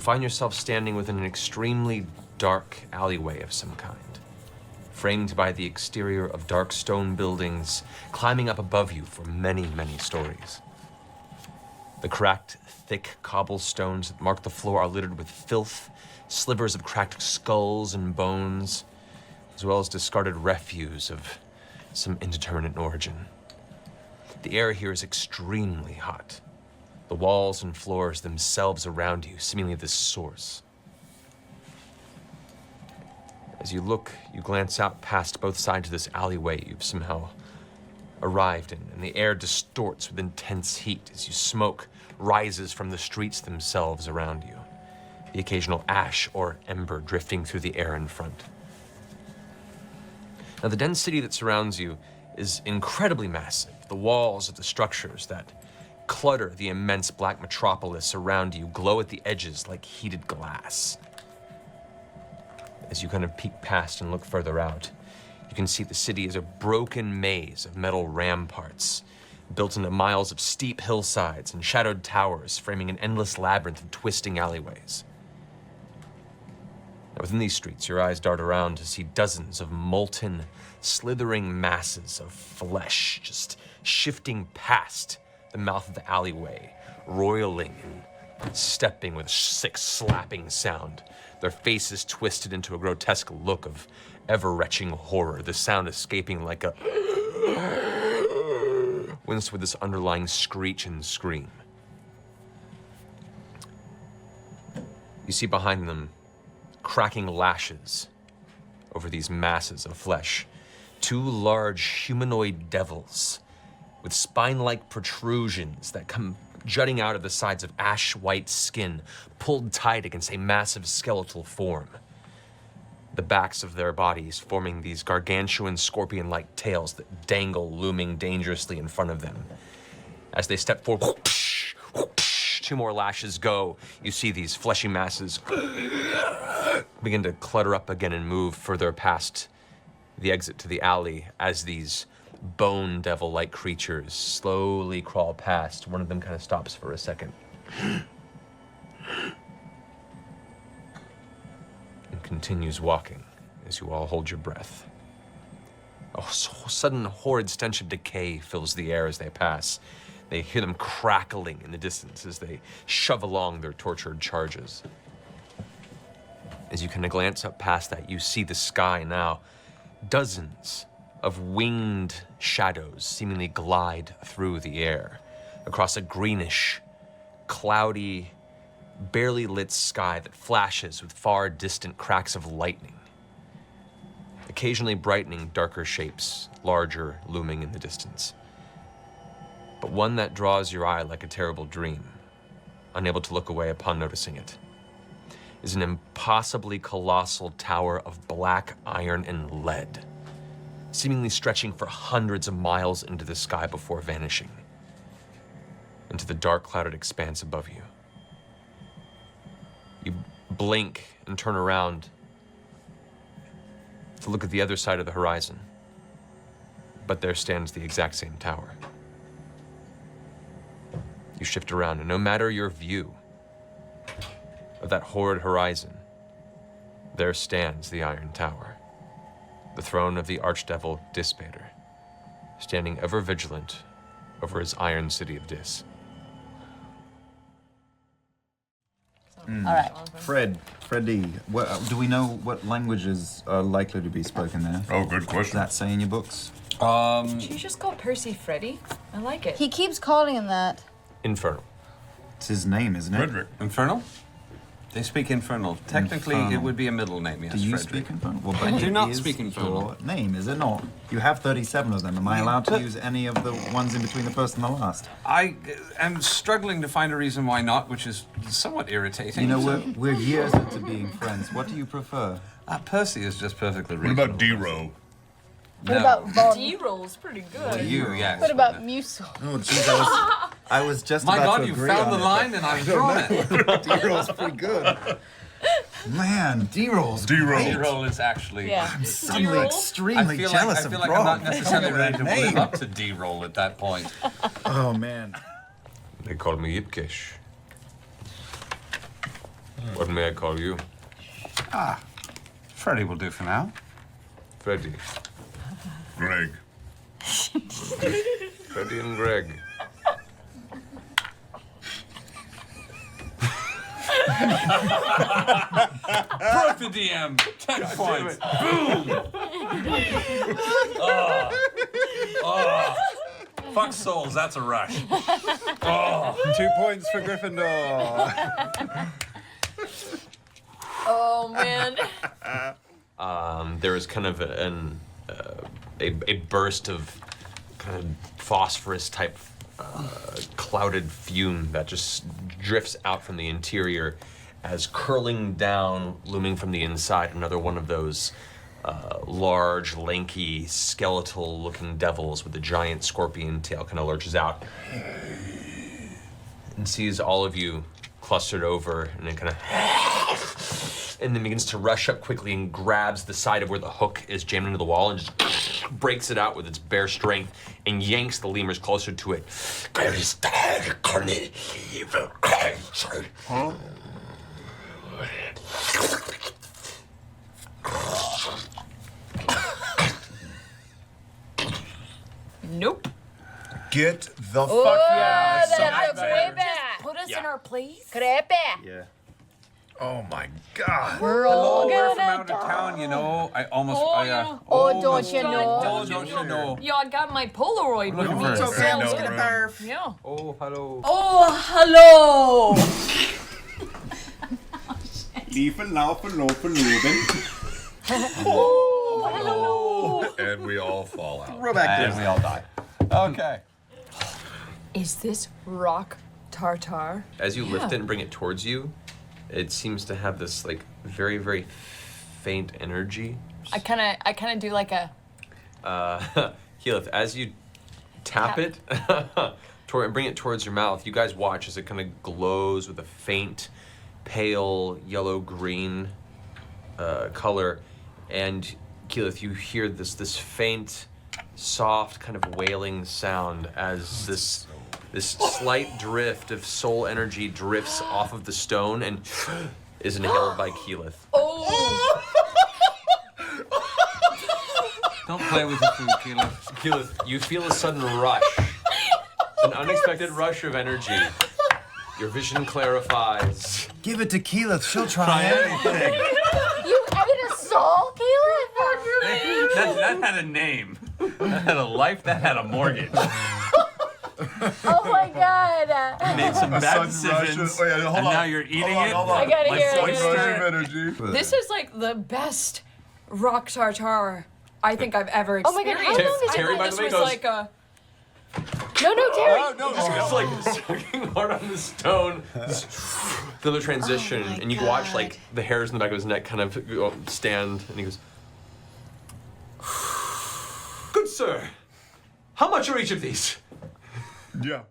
find yourself standing within an extremely dark alleyway of some kind, framed by the exterior of dark stone buildings climbing up above you for many, many stories. The cracked, thick cobblestones that mark the floor are littered with filth, slivers of cracked skulls and bones, as well as discarded refuse of some indeterminate origin. The air here is extremely hot. The walls and floors themselves around you, seemingly the source. As you look, you glance out past both sides of this alleyway you've somehow arrived in, and the air distorts with intense heat as you smoke rises from the streets themselves around you, the occasional ash or ember drifting through the air in front. Now, the dense city that surrounds you is incredibly massive. The walls of the structures that clutter the immense black metropolis around you glow at the edges like heated glass. As you kind of peek past and look further out, you can see the city is a broken maze of metal ramparts built into miles of steep hillsides and shadowed towers framing an endless labyrinth of twisting alleyways. Now, within these streets, your eyes dart around to see dozens of molten, slithering masses of flesh just shifting past the mouth of the alleyway, roiling and stepping with a sick slapping sound, their faces twisted into a grotesque look of ever-retching horror, the sound escaping like a with this underlying screech and scream. You see behind them cracking lashes over these masses of flesh, two large humanoid devils with spine-like protrusions that come jutting out of the sides of ash-white skin, pulled tight against a massive skeletal form. The backs of their bodies forming these gargantuan scorpion-like tails that dangle, looming dangerously in front of them. As they step forward, whoosh, whoosh, two more lashes go. You see these fleshy masses begin to clutter up again and move further past the exit to the alley as these bone devil-like creatures slowly crawl past. One of them kind of stops for a second and continues walking as you all hold your breath. A sudden horrid stench of decay fills the air as they pass. They hear them crackling in the distance as they shove along their tortured charges. As you kind of glance up past that, you see the sky now. Dozens of winged shadows seemingly glide through the air across a greenish, cloudy, barely lit sky that flashes with far distant cracks of lightning, occasionally brightening darker shapes, larger looming in the distance. But one that draws your eye like a terrible dream, unable to look away upon noticing it, is an impossibly colossal tower of black iron and lead, seemingly stretching for hundreds of miles into the sky before vanishing into the dark clouded expanse above you. You blink and turn around to look at the other side of the horizon, but there stands the exact same tower. You shift around, and no matter your view of that horrid horizon, there stands the Iron Tower, the throne of the Archdevil Dispater, standing ever vigilant over his iron city of Dis. All right. Freddy, do we know what languages are likely to be spoken there? Oh, good Does question. that say in your books? Did you just call Percy Freddy? I like it. He keeps calling him that. Infernal. It's his name, isn't it? Frederick. Infernal? They speak Infernal. Technically, Infernal. it would be a middle name, yes, Do you Frederick. speak Infernal? Well, I do it not is speak Infernal. Your name, is it not? You have 37 of them. Am I allowed to use any of the ones in between the first and the last? I am struggling to find a reason why not, which is somewhat irritating. You know, we're years into being friends. What do you prefer? Percy is just perfectly What reasonable. about D-Row? What about Von? D-roll's pretty good. To you, yes. What about Musel? Oh, jeez, I was just My about God, to you agree found on the it, line and I've drawn it. but D-roll's pretty good. Man, D-roll's D-roll. great. D-roll is actually... Yeah. I'm suddenly D-roll? extremely I jealous feel of like Grog. I'm not necessarily Calling ready to that live name. up to D-roll at that point. Oh, man. They call me Yipkish. What may I call you? Freddy will do for now. Freddy. Greg. Freddy and Greg. Broke the DM. 10 points. Fuck souls, that's a rush. 2 points for Gryffindor. Oh man. There is kind of a burst of kind of phosphorus type clouded fume that just drifts out from the interior as curling down, looming from the inside, another one of those large, lanky, skeletal-looking devils with a giant scorpion tail kind of lurches out and sees all of you clustered over and then kind of and then begins to rush up quickly and grabs the side of where the hook is jammed into the wall and just breaks it out with its bare strength and yanks the lemurs closer to it. Nope. Get the fuck out. That's way back. Put us in our place. Creepy. Yeah. Oh my god. We're all We're from gonna out of town, you know. I almost. Oh, I, yeah. Oh, don't you know? Oh, don't you know? Yeah, I got my Polaroid with Looking me. for a Sounds no good. room. Yeah. Oh, hello. Oh, hello. Liefen, laufen, lopen, luben. And we all fall out. Roll back And we all die. Okay. Is this rock tartar? As you lift Yeah. it and bring it towards you, it seems to have this like very, very faint energy. I kind of do like a. Keyleth, as you tap it and bring it towards your mouth, you guys watch as it kind of glows with a faint, pale yellow-green color, and Keyleth, you hear this faint, soft kind of wailing sound as this slight drift of soul energy drifts off of the stone and is inhaled by Keyleth. Oh. Don't play with the food, Keyleth. Keyleth, you feel a sudden rush, an unexpected rush of energy. Your vision clarifies. Give it to Keyleth. She'll try anything. You ate a soul, Keyleth? That had a name. That had a life. That had a mortgage. Oh my god. Made some bad sudden decisions, rush of- oh, yeah, hold and on. now you're eating Hold on, it. hold on. I gotta like hear it, I gotta oyster. hear Rush of energy. This is like the best rock tartar I think I've ever Oh my God, experienced. how long is it? Terry, I by thought the way, this was goes- like a. No, Terry. Just like sucking hard on the stone. Another transition, Oh my and you can watch God. like the hairs in the back of his neck kind of go, stand, and he goes, "Good sir, how much are each of these?" Yeah.